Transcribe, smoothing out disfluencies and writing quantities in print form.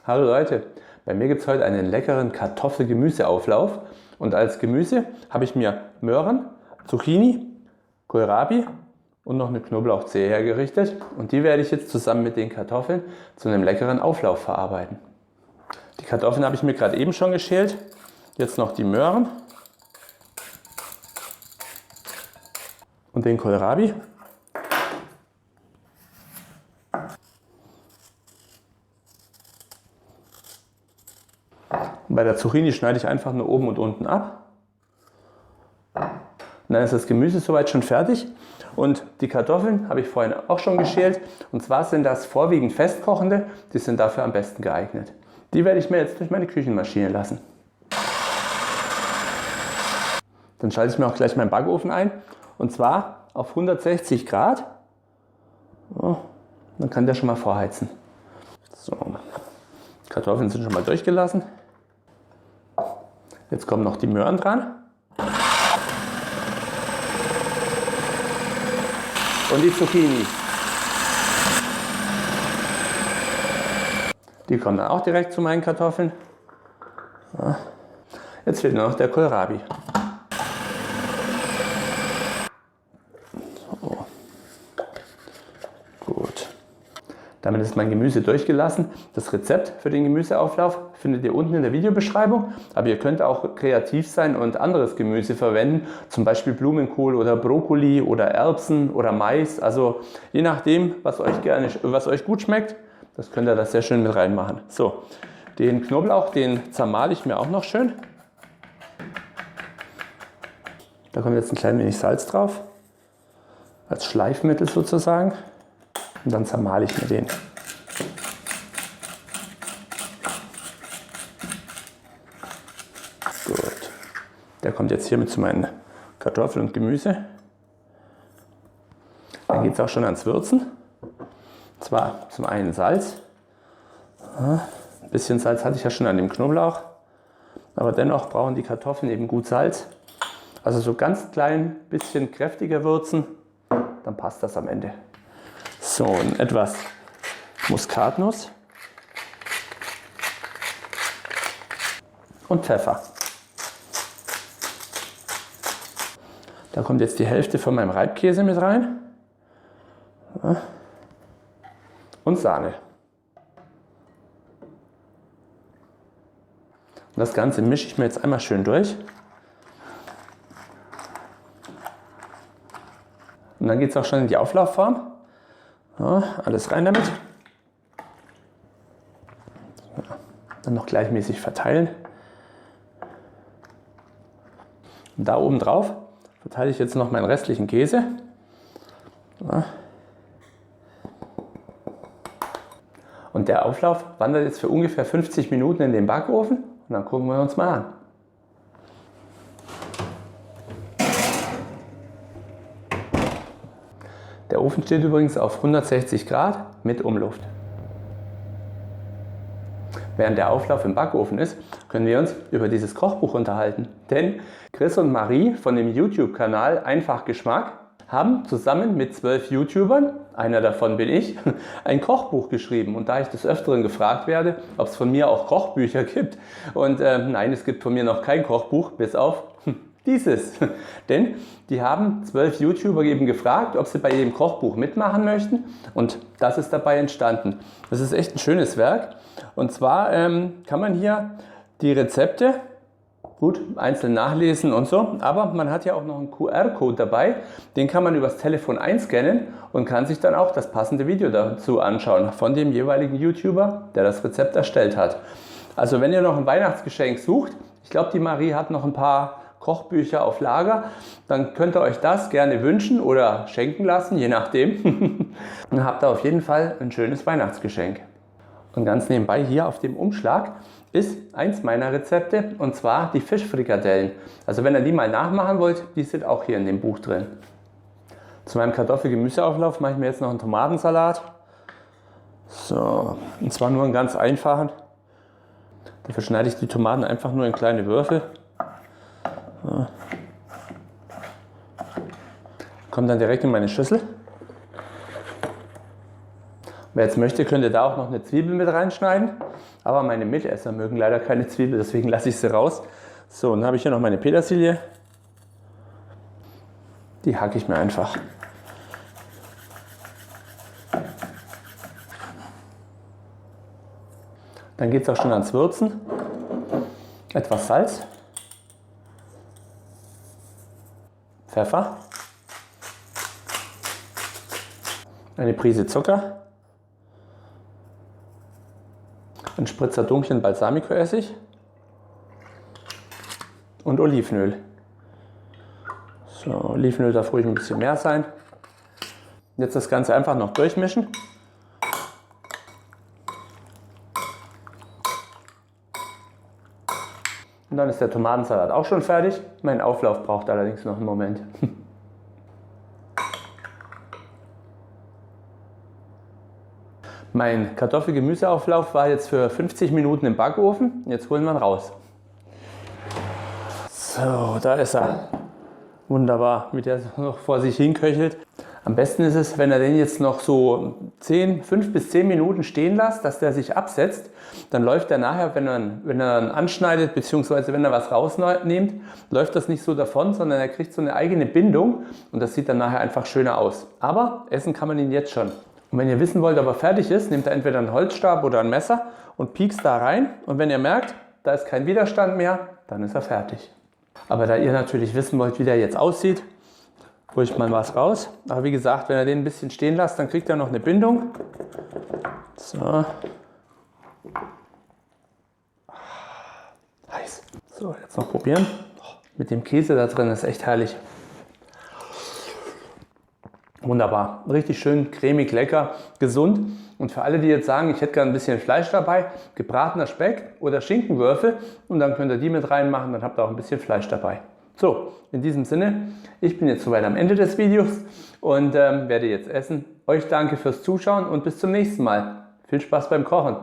Hallo Leute, bei mir gibt es heute einen leckeren Kartoffel-Gemüseauflauf und als Gemüse habe ich mir Möhren, Zucchini, Kohlrabi und noch eine Knoblauchzehe hergerichtet und die werde ich jetzt zusammen mit den Kartoffeln zu einem leckeren Auflauf verarbeiten. Die Kartoffeln habe ich mir gerade eben schon geschält, jetzt noch die Möhren und den Kohlrabi. Bei der Zucchini schneide ich einfach nur oben und unten ab. Und dann ist das Gemüse soweit schon fertig. Und die Kartoffeln habe ich vorhin auch schon geschält. Und zwar sind das vorwiegend festkochende, die sind dafür am besten geeignet. Die werde ich mir jetzt durch meine Küchenmaschine lassen. Dann schalte ich mir auch gleich meinen Backofen ein. Und zwar auf 160 Grad. So, dann kann der schon mal vorheizen. So, die Kartoffeln sind schon mal durchgelassen. Jetzt kommen noch die Möhren dran. Und die Zucchini. Die kommen dann auch direkt zu meinen Kartoffeln. Jetzt fehlt nur noch der Kohlrabi. So. Gut. Damit ist mein Gemüse durchgelassen. Das Rezept für den Gemüseauflauf findet ihr unten in der Videobeschreibung. Aber ihr könnt auch kreativ sein und anderes Gemüse verwenden. Zum Beispiel Blumenkohl oder Brokkoli oder Erbsen oder Mais. Also je nachdem, was euch gut schmeckt, das könnt ihr da sehr schön mit reinmachen. So, den Knoblauch, den zermale ich mir auch noch schön. Da kommt jetzt ein klein wenig Salz drauf. Als Schleifmittel sozusagen. Und dann zermale ich mir den. Gut. Der kommt jetzt hier mit zu meinen Kartoffeln und Gemüse. Dann geht es auch schon ans Würzen. Und zwar zum einen Salz. Ein bisschen Salz hatte ich ja schon an dem Knoblauch. Aber dennoch brauchen die Kartoffeln eben gut Salz. Also so ganz klein bisschen kräftiger würzen, dann passt das am Ende. So, und etwas Muskatnuss und Pfeffer. Da kommt jetzt die Hälfte von meinem Reibkäse mit rein und Sahne. Und das Ganze mische ich mir jetzt einmal schön durch. Und dann geht es auch schon in die Auflaufform. Ja, alles rein damit. Dann noch gleichmäßig verteilen. Und da oben drauf verteile ich jetzt noch meinen restlichen Käse. Ja. Und der Auflauf wandert jetzt für ungefähr 50 Minuten in den Backofen. Und dann gucken wir uns mal an. Der Ofen steht übrigens auf 160 Grad mit Umluft. Während der Auflauf im Backofen ist, können wir uns über dieses Kochbuch unterhalten. Denn Chris und Marie von dem YouTube-Kanal Einfach Geschmack haben zusammen mit 12 YouTubern, einer davon bin ich, ein Kochbuch geschrieben. Und da ich des Öfteren gefragt werde, ob es von mir auch Kochbücher gibt, und nein, es gibt von mir noch kein Kochbuch, bis auf dieses. Denn die haben 12 YouTuber eben gefragt, ob sie bei dem Kochbuch mitmachen möchten, und das ist dabei entstanden. Das ist echt ein schönes Werk, und zwar kann man hier die Rezepte gut einzeln nachlesen und so, aber man hat ja auch noch einen QR-Code dabei, den kann man übers Telefon einscannen und kann sich dann auch das passende Video dazu anschauen von dem jeweiligen YouTuber, der das Rezept erstellt hat. Also wenn ihr noch ein Weihnachtsgeschenk sucht, ich glaube, die Marie hat noch ein paar Kochbücher auf Lager, dann könnt ihr euch das gerne wünschen oder schenken lassen, je nachdem. Und habt ihr auf jeden Fall ein schönes Weihnachtsgeschenk. Und ganz nebenbei hier auf dem Umschlag ist eins meiner Rezepte, und zwar die Fischfrikadellen. Also wenn ihr die mal nachmachen wollt, die sind auch hier in dem Buch drin. Zu meinem Kartoffel-Gemüseauflauf mache ich mir jetzt noch einen Tomatensalat. So, und zwar nur einen ganz einfachen. Dafür schneide ich die Tomaten einfach nur in kleine Würfel. So. Kommt dann direkt in meine Schüssel. Wer jetzt möchte, könnte da auch noch eine Zwiebel mit reinschneiden. Aber meine Mitesser mögen leider keine Zwiebel, deswegen lasse ich sie raus. So, und dann habe ich hier noch meine Petersilie. Die hacke ich mir einfach. Dann geht es auch schon ans Würzen. Etwas Salz. Pfeffer. Eine Prise Zucker. Ein Spritzer dunklen Balsamico-Essig. Und Olivenöl. So, Olivenöl darf ruhig ein bisschen mehr sein. Jetzt das Ganze einfach noch durchmischen. Und dann ist der Tomatensalat auch schon fertig. Mein Auflauf braucht allerdings noch einen Moment. Mein Kartoffel-Gemüseauflauf war jetzt für 50 Minuten im Backofen. Jetzt holen wir ihn raus. So, da ist er. Wunderbar, wie der noch vor sich hin köchelt. Am besten ist es, wenn er den jetzt noch so 5 bis 10 Minuten stehen lässt, dass der sich absetzt. Dann läuft er nachher, wenn er ihn anschneidet, beziehungsweise wenn er was rausnimmt, läuft das nicht so davon, sondern er kriegt so eine eigene Bindung und das sieht dann nachher einfach schöner aus. Aber essen kann man ihn jetzt schon. Und wenn ihr wissen wollt, ob er fertig ist, nehmt ihr entweder einen Holzstab oder ein Messer und piekst da rein. Und wenn ihr merkt, da ist kein Widerstand mehr, dann ist er fertig. Aber da ihr natürlich wissen wollt, wie der jetzt aussieht, hole ich mal was raus. Aber wie gesagt, wenn ihr den ein bisschen stehen lasst, dann kriegt er noch eine Bindung. So. Heiß. So, jetzt noch probieren. Mit dem Käse da drin ist echt herrlich. Wunderbar. Richtig schön cremig, lecker, gesund. Und für alle, die jetzt sagen, ich hätte gerne ein bisschen Fleisch dabei, gebratener Speck oder Schinkenwürfel und dann könnt ihr die mit reinmachen, dann habt ihr auch ein bisschen Fleisch dabei. So, in diesem Sinne, ich bin jetzt soweit am Ende des Videos und werde jetzt essen. Euch danke fürs Zuschauen und bis zum nächsten Mal. Viel Spaß beim Kochen.